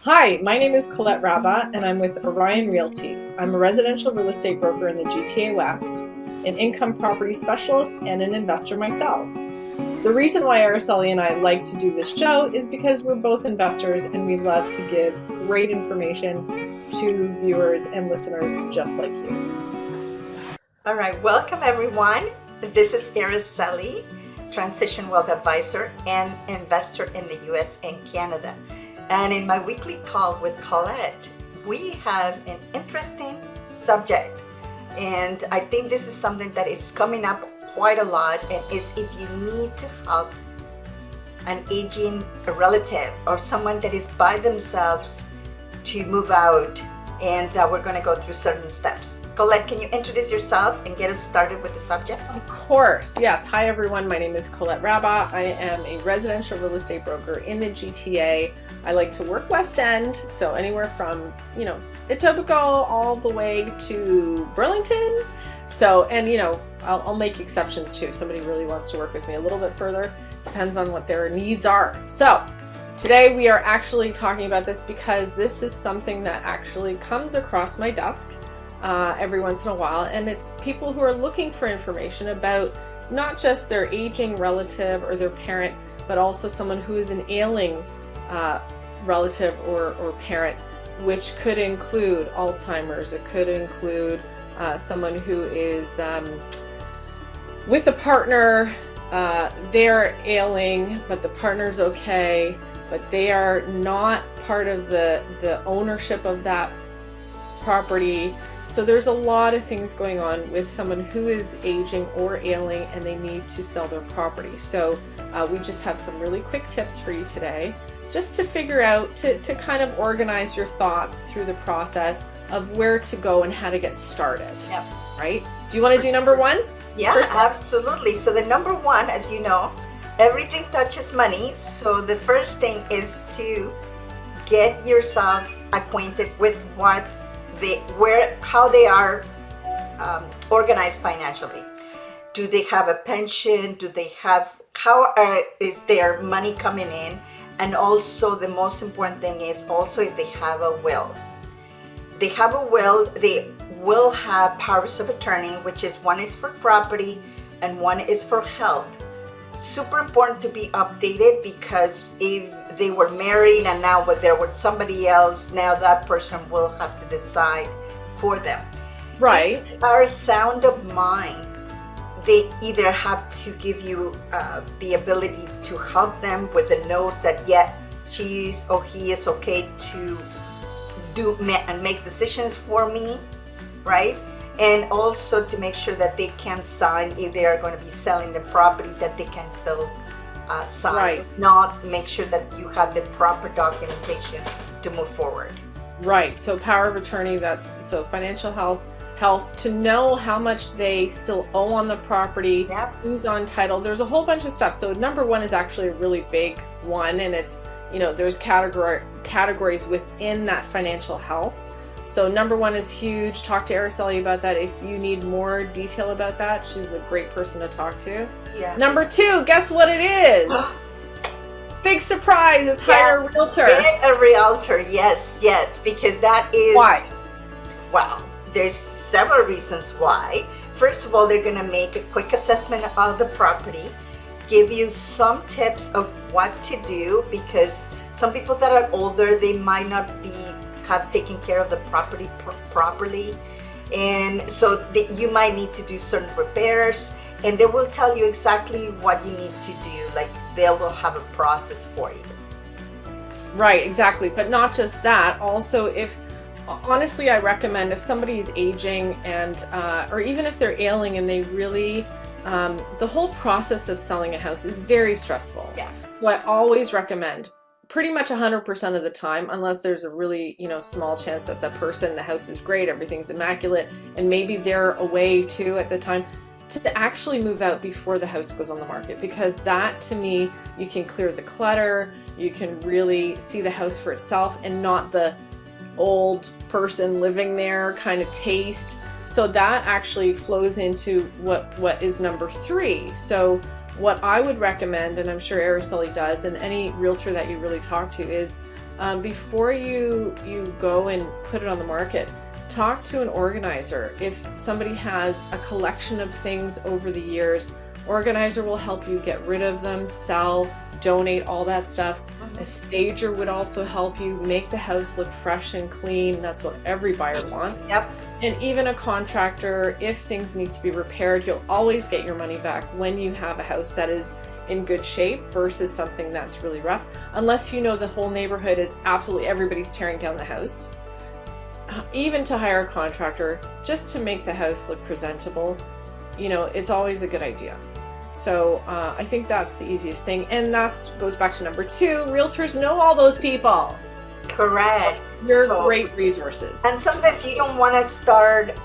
Hi, my name is Colette Rabba and I'm with Orion Realty. I'm a residential real estate broker in the GTA West, an income property specialist, and an investor myself. The reason why Araceli and I like to do this show is because we're both investors and we love to give great information to viewers and listeners just like you. All right, welcome everyone. This is Araceli, Transition Wealth Advisor and investor in the US and Canada. And in my weekly call with Colette, we have an interesting subject. And I think this is something that is coming up quite a lot, and is if you need to help an aging relative or someone that is by themselves to move out. And we're going to go through certain steps. Colette, can you introduce yourself and get us started with the subject? Of course, yes. Hi everyone, my name is Colette Rabba. I am a residential real estate broker in the GTA. I like to work West End, so anywhere from, Etobicoke all the way to Burlington. So, and I'll make exceptions too. If somebody really wants to work with me a little bit further, depends on what their needs are. So, today we are actually talking about this because this is something that actually comes across my desk every once in a while, and it's people who are looking for information about not just their aging relative or their parent, but also someone who is an ailing relative or parent, which could include Alzheimer's. It could include someone who is with a partner, they're ailing, but the partner's okay, but they are not part of the ownership of that property. So there's a lot of things going on with someone who is aging or ailing and they need to sell their property. So we just have some really quick tips for you today, just to figure out, to kind of organize your thoughts through the process of where to go and how to get started. Yep. Right? Do you want to do number one? Yeah, absolutely. So the number one, as you know, everything touches money. So the first thing is to get yourself acquainted with how they are organized financially. Do they have a pension? Is their money coming in? And also the most important thing is also if they have a will. They have a will, they will have powers of attorney, which is one is for property and one is for health. Super important to be updated, because if they were married and now they're with somebody else, now that person will have to decide for them. Right. If they are sound of mind, they either have to give you the ability to help them with a note that she is or he is okay to do and make decisions for me, right? And also to make sure that they can sign if they are going to be selling the property, that they can still sign. Right. If not, make sure that you have the proper documentation to move forward. Right. So power of attorney, so financial health, to know how much they still owe on the property, Yep. who's on title. There's a whole bunch of stuff. So number one is actually a really big one, and it's, there's categories within that financial health. So number one is huge. Talk to Araceli about that if you need more detail about that. She's a great person to talk to. Yeah. Number two, guess what it is? Big surprise, it's hire a realtor. Get a realtor, yes, because that is... Why? Well, there's several reasons why. First of all, they're going to make a quick assessment of the property, give you some tips of what to do, because some people that are older, they might not have taken care of the property properly, and so you might need to do certain repairs, and they will tell you exactly what you need to do. Like, they will have a process for you. Right, exactly. But not just that. Also, honestly, I recommend if somebody is aging and, or even if they're ailing and they really, the whole process of selling a house is very stressful. Yeah. So I always recommend, pretty much 100% of the time, unless there's a really, small chance that the house is great, everything's immaculate, and maybe they're away too at the time, to actually move out before the house goes on the market, because that, to me, you can clear the clutter, you can really see the house for itself and not the old person living there kind of taste. So that actually flows into what is number three. So what I would recommend, and I'm sure Araceli does, and any realtor that you really talk to, is before you go and put it on the market, talk to an organizer. If somebody has a collection of things over the years, organizer will help you get rid of them, sell, donate, all that stuff. A stager would also help you make the house look fresh and clean. That's what every buyer wants. Yep. And even a contractor, if things need to be repaired, you'll always get your money back when you have a house that is in good shape versus something that's really rough. Unless you know the whole neighborhood is absolutely everybody's tearing down the house. Even to hire a contractor just to make the house look presentable, you know, it's always a good idea. So I think that's the easiest thing. And that goes back to number 2. Realtors know all those people. Correct. You're great resources. And sometimes you don't want to start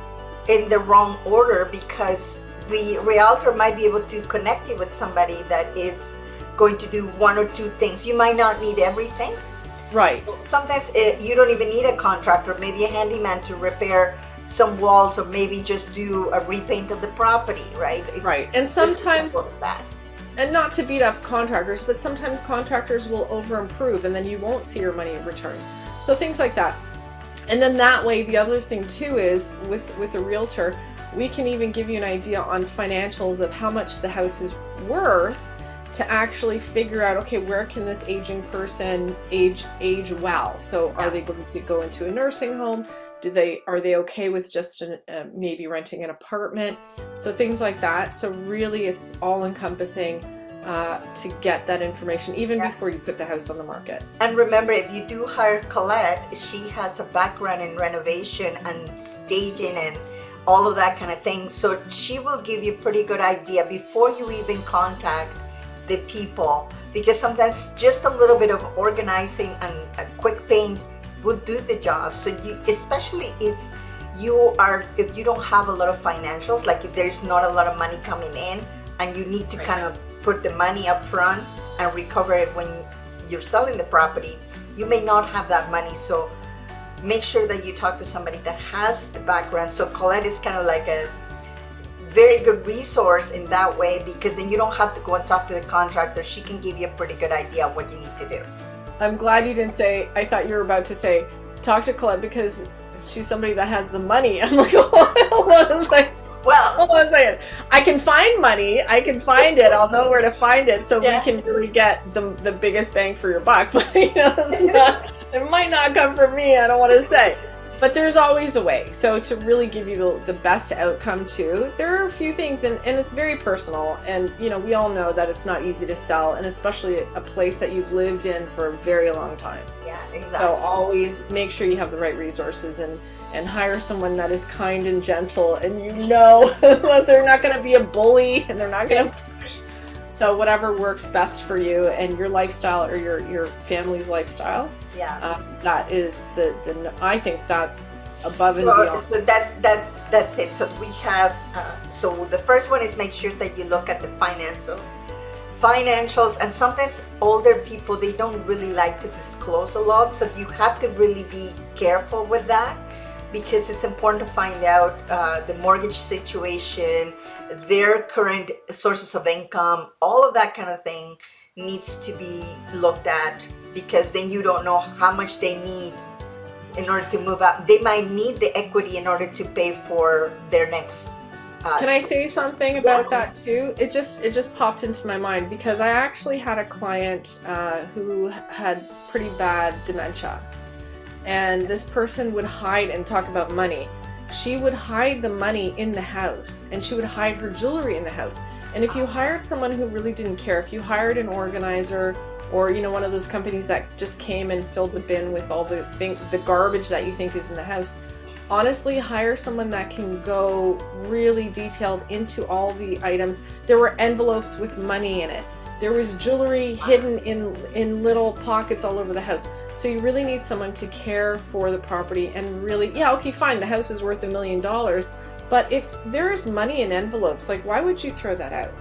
in the wrong order because the realtor might be able to connect you with somebody that is going to do 1 or 2 things. You might not need everything. Right. Sometimes you don't even need a contractor, maybe a handyman to repair some walls or maybe just do a repaint of the property, right? Right. And sometimes, and not to beat up contractors, but sometimes contractors will over improve and then you won't see your money in return. So things like that. And then that way, the other thing too is with a realtor, we can even give you an idea on financials of how much the house is worth to actually figure out, okay, where can this aging person age well? So are they going to go into a nursing home? Are they okay with just maybe renting an apartment? So things like that. So really it's all encompassing to get that information even before you put the house on the market. And remember, if you do hire Colette, she has a background in renovation and staging and all of that kind of thing. So she will give you a pretty good idea before you even contact the people, because sometimes just a little bit of organizing and a quick paint will do the job. So especially if you don't have a lot of financials, like if there's not a lot of money coming in and you need to kind of put the money up front and recover it when you're selling the property, you may not have that money. So make sure that you talk to somebody that has the background. So Colette is kind of like a very good resource in that way, because then you don't have to go and talk to the contractor. She can give you a pretty good idea of what you need to do. I'm glad you didn't say, I thought you were about to say, talk to Colette because she's somebody that has the money. I'm like, hold on a second. Well, hold on a second. I can find money. I can find it. I'll know where to find it. So we can really get the biggest bang for your buck. But you know, it might not come from me. I don't want to say. But there's always a way. So to really give you the best outcome too, there are a few things, and it's very personal. And you know, we all know that it's not easy to sell, and especially a place that you've lived in for a very long time. Yeah, exactly. So always make sure you have the right resources and hire someone that is kind and gentle, and you know that they're not going to be a bully and they're not going to push. So whatever works best for you and your lifestyle or your family's lifestyle. Yeah. That is I think that above and beyond. So that's it. So we have so the first one is make sure that you look at the financials, and sometimes older people, they don't really like to disclose a lot, so you have to really be careful with that, because it's important to find out the mortgage situation, their current sources of income, all of that kind of thing needs to be looked at, because then you don't know how much they need in order to move out. They might need the equity in order to pay for their next Can I say something about that too? It just popped into my mind, because I actually had a client who had pretty bad dementia, and this person would hide and talk about money. She would hide the money in the house, and she would hide her jewelry in the house. And if you hired someone who really didn't care, if you hired an organizer, or you know, one of those companies that just came and filled the bin with all the garbage that you think is in the house, honestly, hire someone that can go really detailed into all the items. There were envelopes with money in it. There was jewelry hidden in little pockets all over the house. So you really need someone to care for the property and really, yeah, okay, fine, the house is worth $1 million, but if there's money in envelopes, like, why would you throw that out?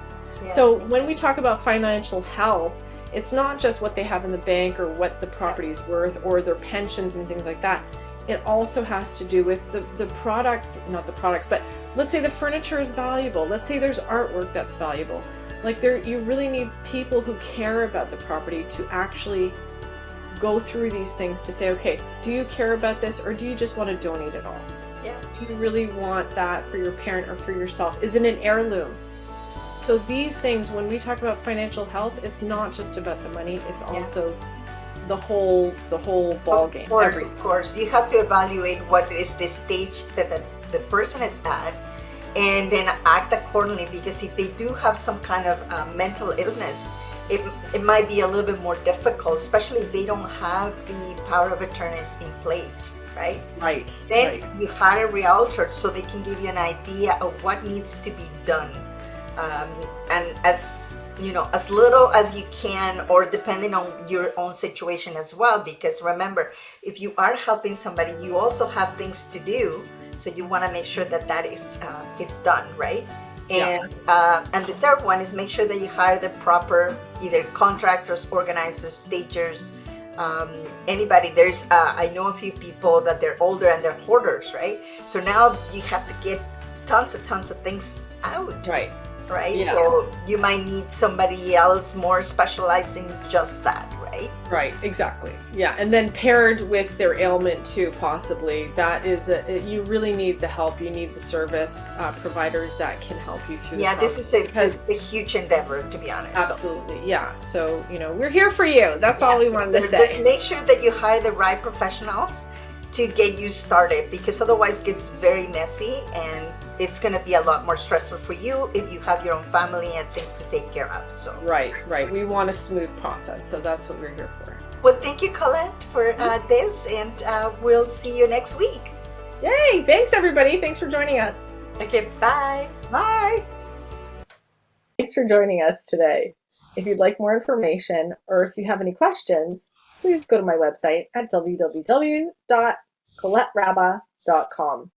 Yeah. So when we talk about financial health, it's not just what they have in the bank or what the property is worth or their pensions and things like that. It also has to do with the product, not the products, but let's say the furniture is valuable. Let's say there's artwork that's valuable. Like, you really need people who care about the property to actually go through these things to say, okay, do you care about this, or do you just want to donate it all? Yeah. Do you really want that for your parent or for yourself? Is it an heirloom? So these things, when we talk about financial health, it's not just about the money, it's also the whole ball game. Of course. You have to evaluate what is the stage that the person is at, and then act accordingly, because if they do have some kind of mental illness, it might be a little bit more difficult, especially if they don't have the power of attorneys in place, right? Right. Then you hire a realtor so they can give you an idea of what needs to be done. And as you know, as little as you can, or depending on your own situation as well, because remember, if you are helping somebody, you also have things to do, so you want to make sure that is it's done, right? And the third one is make sure that you hire the proper either contractors, organizers, stagers, anybody. There's I know a few people that they're older and they're hoarders, right? So now you have to get tons of things out. Right? Yeah. So you might need somebody else more specialized in just that, right? Right, exactly. Yeah, and then paired with their ailment too, possibly. That is, you really need the help. You need the service providers that can help you through the process. This is a huge endeavor, to be honest. Absolutely, yeah. So, we're here for you. That's all we wanted to say. Just make sure that you hire the right professionals to get you started, because otherwise it gets very messy, and it's going to be a lot more stressful for you if you have your own family and things to take care of. So right. We want a smooth process, so that's what we're here for. Well, thank you, Colette, for this, and we'll see you next week. Yay! Thanks, everybody. Thanks for joining us. Okay, bye. Bye. Thanks for joining us today. If you'd like more information, or if you have any questions, please go to my website at www.coletterabba.com.